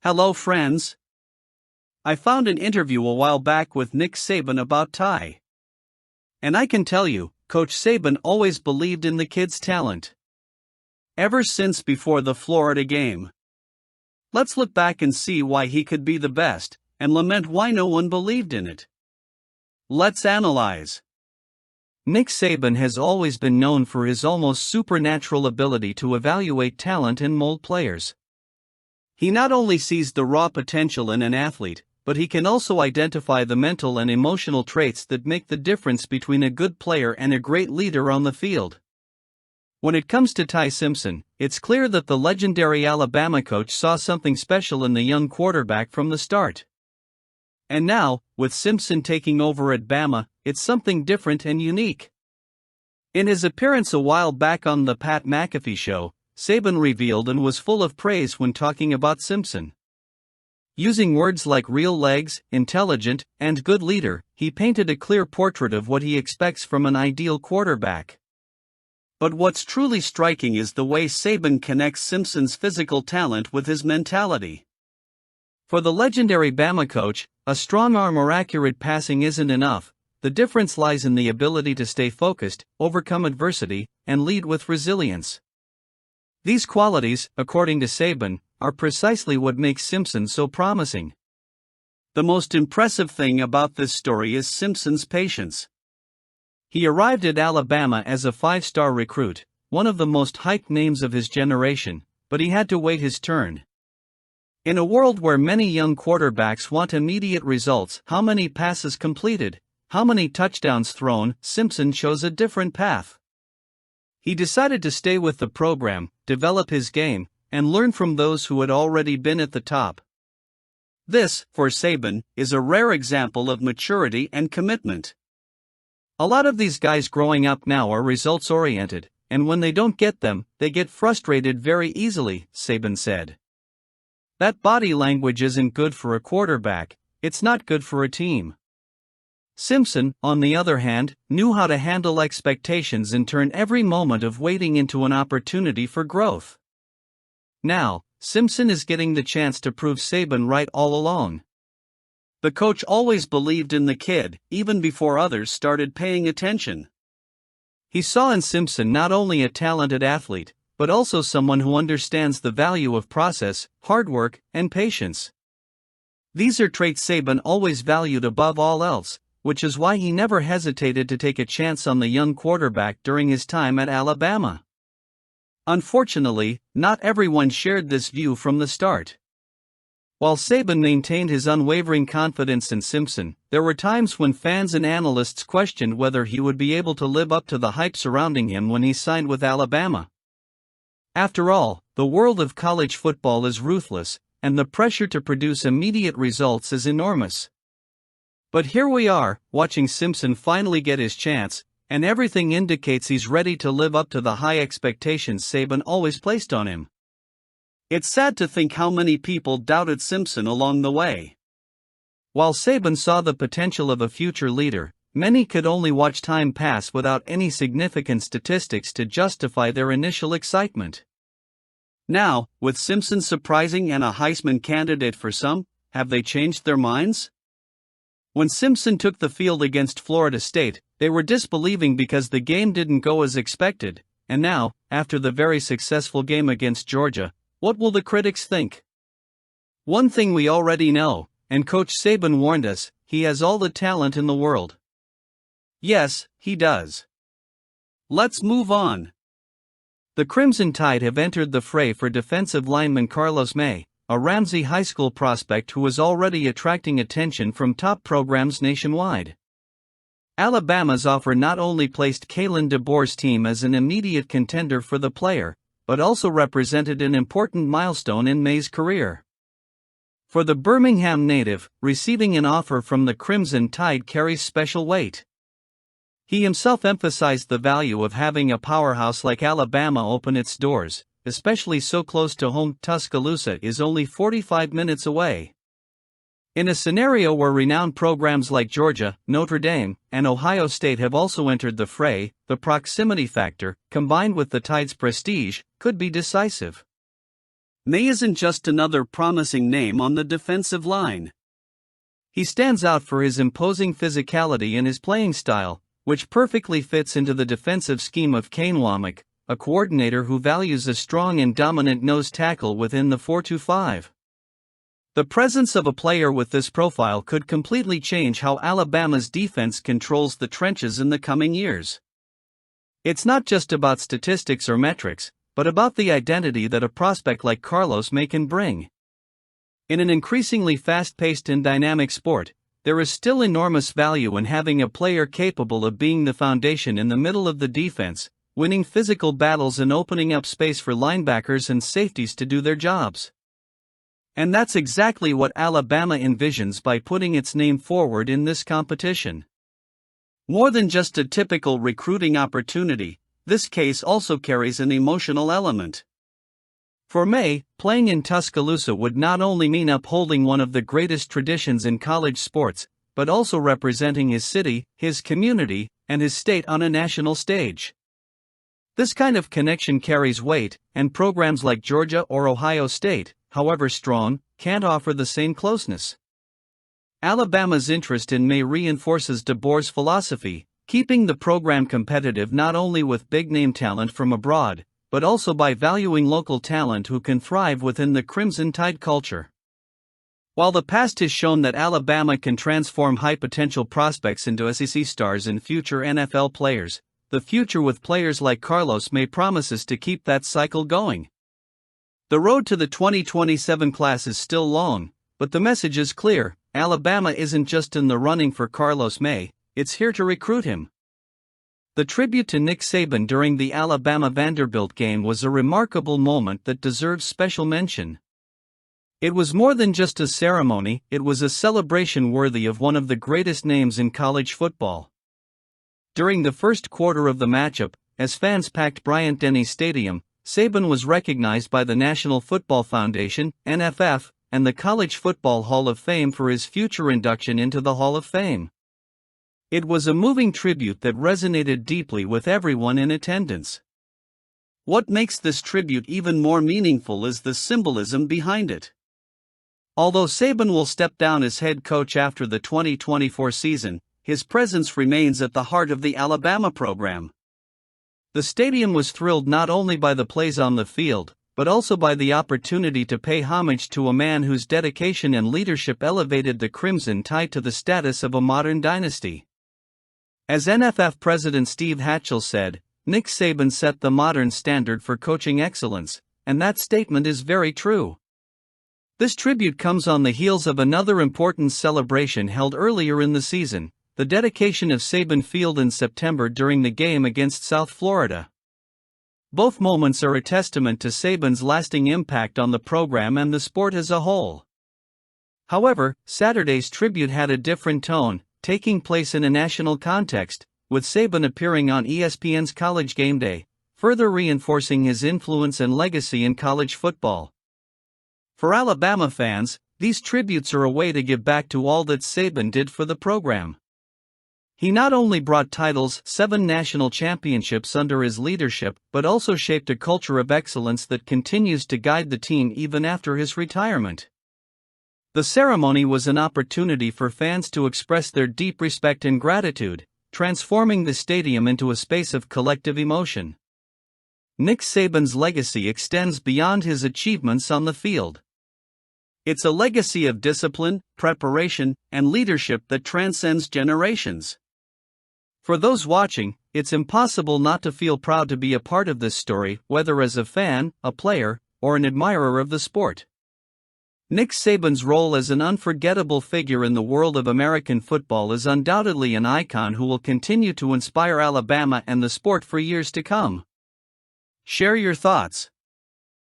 Hello friends. I found an interview a while back with Nick Saban about Ty. And I can tell you, Coach Saban always believed in the kid's talent. Ever since before the Florida game. Let's look back and see why he could be the best, and lament why no one believed in it. Let's analyze. Nick Saban has always been known for his almost supernatural ability to evaluate talent and mold players. He not only sees the raw potential in an athlete, but he can also identify the mental and emotional traits that make the difference between a good player and a great leader on the field. When it comes to Ty Simpson, it's clear that the legendary Alabama coach saw something special in the young quarterback from the start. And now, with Simpson taking over at Bama, it's something different and unique. In his appearance a while back on the Pat McAfee show, Saban revealed and was full of praise when talking about Simpson. Using words like real legs, intelligent, and good leader, he painted a clear portrait of what he expects from an ideal quarterback. But what's truly striking is the way Saban connects Simpson's physical talent with his mentality. For the legendary Bama coach, a strong arm or accurate passing isn't enough. The difference lies in the ability to stay focused, overcome adversity, and lead with resilience. These qualities, according to Saban, are precisely what makes Simpson so promising. The most impressive thing about this story is Simpson's patience. He arrived at Alabama as a five-star recruit, one of the most hyped names of his generation, but he had to wait his turn. In a world where many young quarterbacks want immediate results, how many passes completed, how many touchdowns thrown, Simpson chose a different path. He decided to stay with the program, develop his game, and learn from those who had already been at the top. This, for Saban, is a rare example of maturity and commitment. A lot of these guys growing up now are results-oriented, and when they don't get them, they get frustrated very easily, Saban said. That body language isn't good for a quarterback, it's not good for a team. Simpson, on the other hand, knew how to handle expectations and turn every moment of waiting into an opportunity for growth. Now, Simpson is getting the chance to prove Saban right all along. The coach always believed in the kid, even before others started paying attention. He saw in Simpson not only a talented athlete, but also someone who understands the value of process, hard work, and patience. These are traits Saban always valued above all else, which is why he never hesitated to take a chance on the young quarterback during his time at Alabama. Unfortunately, not everyone shared this view from the start. While Saban maintained his unwavering confidence in Simpson, there were times when fans and analysts questioned whether he would be able to live up to the hype surrounding him when he signed with Alabama. After all, the world of college football is ruthless, and the pressure to produce immediate results is enormous. But here we are, watching Simpson finally get his chance, and everything indicates he's ready to live up to the high expectations Saban always placed on him. It's sad to think how many people doubted Simpson along the way. While Saban saw the potential of a future leader, many could only watch time pass without any significant statistics to justify their initial excitement. Now, with Simpson surprising and a Heisman candidate for some, have they changed their minds? When Simpson took the field against Florida State, they were disbelieving because the game didn't go as expected, and now, after the very successful game against Georgia, what will the critics think? One thing we already know, and Coach Saban warned us, he has all the talent in the world. Yes, he does. Let's move on. The Crimson Tide have entered the fray for defensive lineman Carlos May, a Ramsey High School prospect who was already attracting attention from top programs nationwide. Alabama's offer not only placed Kalen DeBoer's team as an immediate contender for the player, but also represented an important milestone in May's career. For the Birmingham native, receiving an offer from the Crimson Tide carries special weight. He himself emphasized the value of having a powerhouse like Alabama open its doors, especially so close to home. Tuscaloosa is only 45 minutes away. In a scenario where renowned programs like Georgia, Notre Dame, and Ohio State have also entered the fray, the proximity factor, combined with the Tide's prestige, could be decisive. May isn't just another promising name on the defensive line. He stands out for his imposing physicality and his playing style, which perfectly fits into the defensive scheme of Kane Womack, a coordinator who values a strong and dominant nose tackle within the 4-5. The presence of a player with this profile could completely change how Alabama's defense controls the trenches in the coming years. It's not just about statistics or metrics, but about the identity that a prospect like Carlos May can bring. In an increasingly fast-paced and dynamic sport, there is still enormous value in having a player capable of being the foundation in the middle of the defense, winning physical battles and opening up space for linebackers and safeties to do their jobs. And that's exactly what Alabama envisions by putting its name forward in this competition. More than just a typical recruiting opportunity, this case also carries an emotional element. For May, playing in Tuscaloosa would not only mean upholding one of the greatest traditions in college sports, but also representing his city, his community, and his state on a national stage. This kind of connection carries weight, and programs like Georgia or Ohio State, however strong, can't offer the same closeness. Alabama's interest in May reinforces DeBoer's philosophy, keeping the program competitive not only with big-name talent from abroad, but also by valuing local talent who can thrive within the Crimson Tide culture. While the past has shown that Alabama can transform high-potential prospects into SEC stars and future NFL players, the future with players like Carlos May promises to keep that cycle going. The road to the 2027 class is still long, but the message is clear: Alabama isn't just in the running for Carlos May, it's here to recruit him. The tribute to Nick Saban during the Alabama-Vanderbilt game was a remarkable moment that deserves special mention. It was more than just a ceremony, it was a celebration worthy of one of the greatest names in college football. During the first quarter of the matchup, as fans packed Bryant-Denny Stadium, Saban was recognized by the National Football Foundation, NFF, and the College Football Hall of Fame for his future induction into the Hall of Fame. It was a moving tribute that resonated deeply with everyone in attendance. What makes this tribute even more meaningful is the symbolism behind it. Although Saban will step down as head coach after the 2024 season, his presence remains at the heart of the Alabama program. The stadium was thrilled not only by the plays on the field, but also by the opportunity to pay homage to a man whose dedication and leadership elevated the Crimson Tide to the status of a modern dynasty. As NFF President Steve Hatchell said, Nick Saban set the modern standard for coaching excellence, and that statement is very true. This tribute comes on the heels of another important celebration held earlier in the season, the dedication of Saban Field in September during the game against South Florida. Both moments are a testament to Saban's lasting impact on the program and the sport as a whole. However, Saturday's tribute had a different tone, taking place in a national context, with Saban appearing on ESPN's College Game Day, further reinforcing his influence and legacy in college football. For Alabama fans, these tributes are a way to give back to all that Saban did for the program. He not only brought titles, 7 national championships under his leadership, but also shaped a culture of excellence that continues to guide the team even after his retirement. The ceremony was an opportunity for fans to express their deep respect and gratitude, transforming the stadium into a space of collective emotion. Nick Saban's legacy extends beyond his achievements on the field. It's a legacy of discipline, preparation, and leadership that transcends generations. For those watching, it's impossible not to feel proud to be a part of this story, whether as a fan, a player, or an admirer of the sport. Nick Saban's role as an unforgettable figure in the world of American football is undoubtedly an icon who will continue to inspire Alabama and the sport for years to come. Share your thoughts.